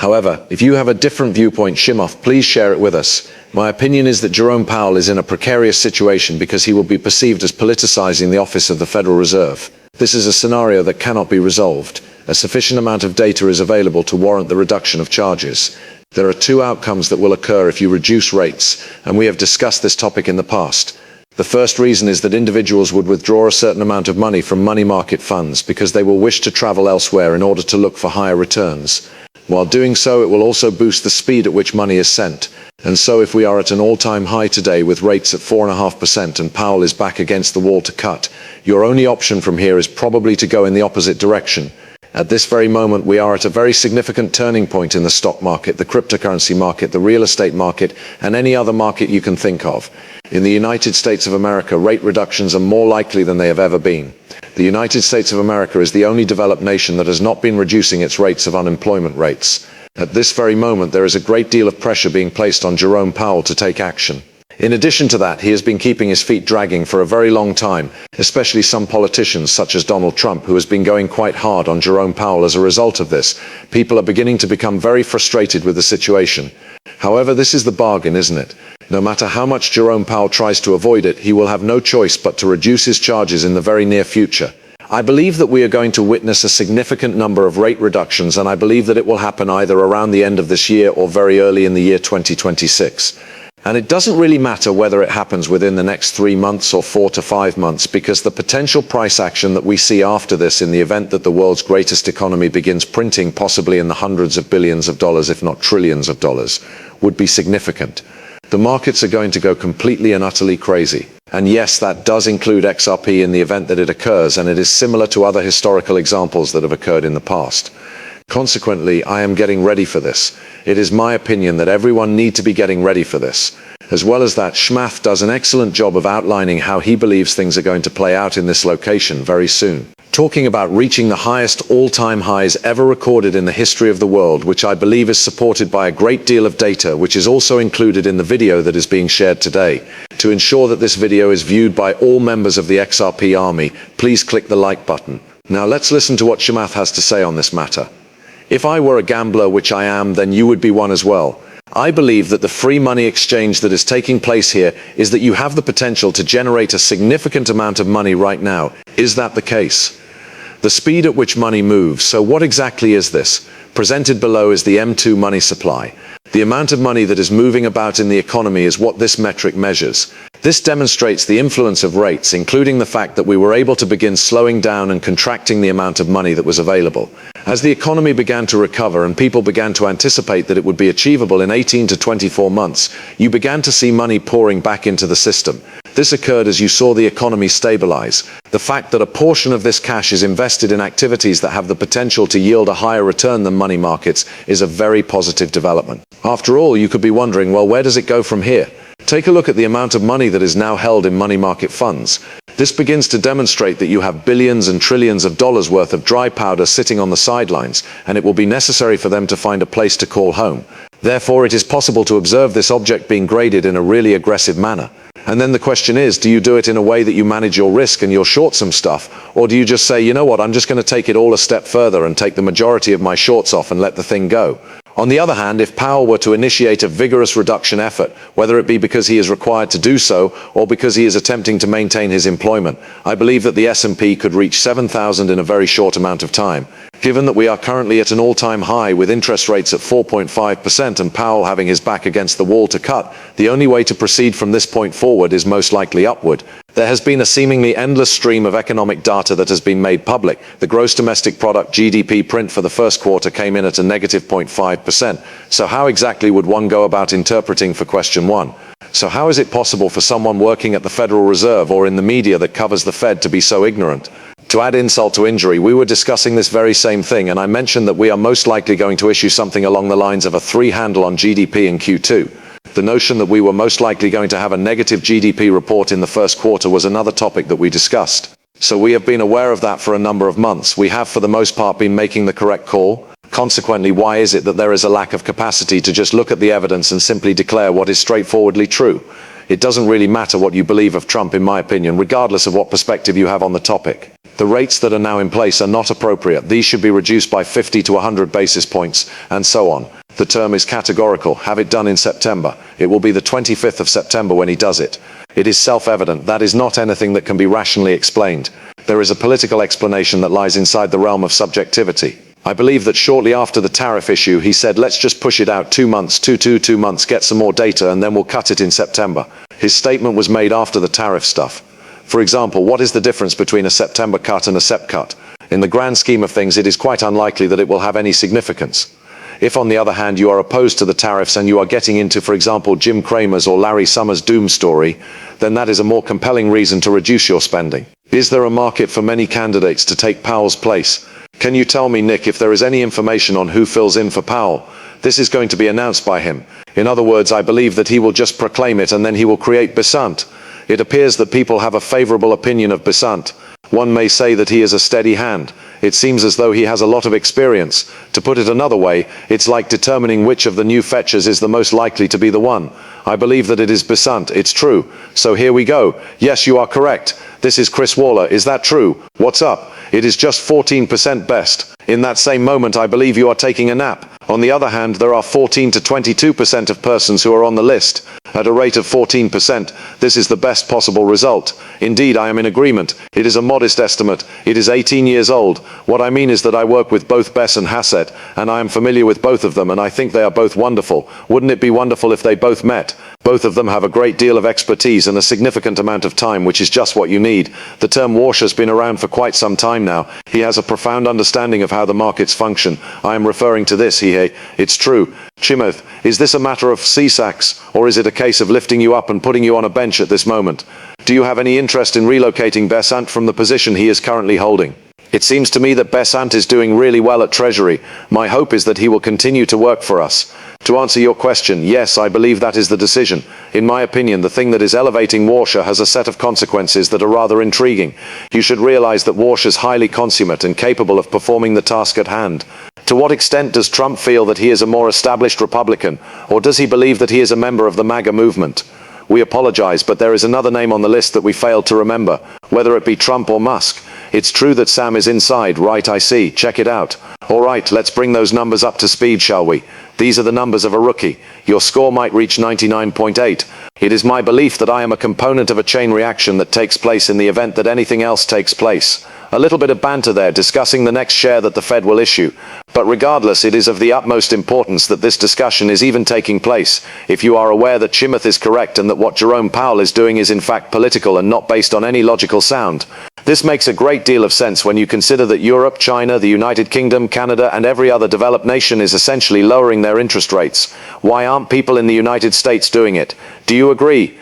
However, if you have a different viewpoint, Shimoff, please share it with us. My opinion is that Jerome Powell is in a precarious situation because he will be perceived as politicizing the office of the Federal Reserve. This is a scenario that cannot be resolved. A sufficient amount of data is available to warrant the reduction of charges. There are two outcomes that will occur if you reduce rates, and we have discussed this topic in the past. The first reason is that individuals would withdraw a certain amount of money from money market funds because they will wish to travel elsewhere in order to look for higher returns. While doing so, it will also boost the speed at which money is sent. And so if we are at an all-time high today with rates at 4.5% and Powell is back against the wall to cut, your only option from here is probably to go in the opposite direction. At this very moment, we are at a very significant turning point in the stock market, the cryptocurrency market, the real estate market, and any other market you can think of. In the United States of America, rate reductions are more likely than they have ever been. The United States of America is the only developed nation that has not been reducing its rates of unemployment rates. At this very moment, there is a great deal of pressure being placed on Jerome Powell to take action. In addition to that, he has been keeping his feet dragging for a very long time, especially some politicians such as Donald Trump, who has been going quite hard on Jerome Powell. As a result of this, people are beginning to become very frustrated with the situation. However, this is the bargain, isn't it? No matter how much Jerome Powell tries to avoid it, he will have no choice but to reduce his charges in the very near future. I believe that we are going to witness a significant number of rate reductions, and I believe that it will happen either around the end of this year or very early in the year 2026. And it doesn't really matter whether it happens within the next 3 months or 4 to 5 months, because the potential price action that we see after this, in the event that the world's greatest economy begins printing possibly in the hundreds of billions of dollars, if not trillions of dollars, would be significant. The markets are going to go completely and utterly crazy. And yes, that does include XRP in the event that it occurs, and it is similar to other historical examples that have occurred in the past. Consequently, I am getting ready for this. It is my opinion that everyone needs to be getting ready for this. As well as that, Schmath does an excellent job of outlining how he believes things are going to play out in this location very soon. Talking about reaching the highest all-time highs ever recorded in the history of the world, which I believe is supported by a great deal of data, which is also included in the video that is being shared today. To ensure that this video is viewed by all members of the XRP army, please click the like button. Now let's listen to what Schmath has to say on this matter. If I were a gambler, which I am, then you would be one as well. I believe that the free money exchange that is taking place here is that you have the potential to generate a significant amount of money right now. Is that the case? The speed at which money moves. So what exactly is this? Presented below is the M2 money supply. The amount of money that is moving about in the economy is what this metric measures. This demonstrates the influence of rates, including the fact that we were able to begin slowing down and contracting the amount of money that was available. As the economy began to recover and people began to anticipate that it would be achievable in 18 to 24 months, you began to see money pouring back into the system. This occurred as you saw the economy stabilize. The fact that a portion of this cash is invested in activities that have the potential to yield a higher return than money markets is a very positive development. After all, you could be wondering, well, where does it go from here? Take a look at the amount of money that is now held in money market funds. This begins to demonstrate that you have billions and trillions of dollars worth of dry powder sitting on the sidelines, and it will be necessary for them to find a place to call home. Therefore, it is possible to observe this object being graded in a really aggressive manner. And then the question is, do you do it in a way that you manage your risk and you'll short some stuff? Or do you just say, you know what, I'm just going to take it all a step further and take the majority of my shorts off and let the thing go? On the other hand, if Powell were to initiate a vigorous reduction effort, whether it be because he is required to do so or because he is attempting to maintain his employment, I believe that the S&P could reach 7,000 in a very short amount of time. Given that we are currently at an all-time high with interest rates at 4.5% and Powell having his back against the wall to cut, the only way to proceed from this point forward is most likely upward. There has been a seemingly endless stream of economic data that has been made public. The gross domestic product (GDP) print for the first quarter came in at a negative 0.5%. So how exactly would one go about interpreting for question 1? So how is it possible for someone working at the Federal Reserve or in the media that covers the Fed to be so ignorant? To add insult to injury, we were discussing this very same thing, and I mentioned that we are most likely going to issue something along the lines of a 3 handle on GDP in Q2. The notion that we were most likely going to have a negative GDP report in the first quarter was another topic that we discussed. So we have been aware of that for a number of months. We have for the most part been making the correct call. Consequently, why is it that there is a lack of capacity to just look at the evidence and simply declare what is straightforwardly true? It doesn't really matter what you believe of Trump, in my opinion, regardless of what perspective you have on the topic. The rates that are now in place are not appropriate. These should be reduced by 50 to 100 basis points, and so on. The term is categorical. Have it done in September. It will be the 25th of September when he does it. It is self-evident. That is not anything that can be rationally explained. There is a political explanation that lies inside the realm of subjectivity. I believe that shortly after the tariff issue, he said, let's just push it out 2 months, two months, get some more data, and then we'll cut it in September. His statement was made after the tariff stuff. For example, what is the difference between a September cut and a Sep cut? In the grand scheme of things, it is quite unlikely that it will have any significance. If, on the other hand, you are opposed to the tariffs and you are getting into, for example, Jim Cramer's or Larry Summers' doom story, then that is a more compelling reason to reduce your spending. Is there a market for many candidates to take Powell's place? Can you tell me, Nick, if there is any information on who fills in for Powell? This is going to be announced by him. In other words, I believe that he will just proclaim it and then he will create Besant. It appears that people have a favorable opinion of Besant. One may say that he is a steady hand. It seems as though he has a lot of experience. To put it another way, it's like determining which of the new fetchers is the most likely to be the one. I believe that it is Besant. It's true. So here we go. Yes, you are correct. This is Chris Waller. Is that true? What's up? It is just 14% best. In that same moment, I believe you are taking a nap. On the other hand, there are 14 to 22% of persons who are on the list. At a rate of 14%, this is the best possible result. Indeed, I am in agreement. It is a modest estimate. It is 18 years old. What I mean is that I work with both Bess and Hassett, and I am familiar with both of them, and I think they are both wonderful. Wouldn't it be wonderful if they both met? Both of them have a great deal of expertise and a significant amount of time, which is just what you need. The term Walsh has been around for quite some time now. He has a profound understanding of how the markets function. I am referring to this, it's true. Chimoth, is this a matter of CSACs, or is it a case of lifting you up and putting you on a bench at this moment? Do you have any interest in relocating Besant from the position he is currently holding? It seems to me that Besant is doing really well at Treasury. My hope is that he will continue to work for us. To answer your question, yes, I believe that is the decision. In my opinion, the thing that is elevating Warsha has a set of consequences that are rather intriguing. You should realize that Warsha is highly consummate and capable of performing the task at hand. To what extent does Trump feel that he is a more established Republican, or does he believe that he is a member of the MAGA movement? We apologize, but there is another name on the list that we failed to remember, whether it be Trump or Musk. It's true that Sam is inside, right? I see. Check it out. All right, let's bring those numbers up to speed, shall we? These are the numbers of a rookie. Your score might reach 99.8. It is my belief that I am a component of a chain reaction that takes place in the event that anything else takes place. A little bit of banter there discussing the next share that the Fed will issue. But regardless, it is of the utmost importance that this discussion is even taking place. If you are aware that Chimoth is correct and that what Jerome Powell is doing is in fact political and not based on any logical sound. This makes a great deal of sense when you consider that Europe, China, the United Kingdom, Canada, and every other developed nation is essentially lowering their interest rates. Why aren't people in the United States doing it? Do you agree?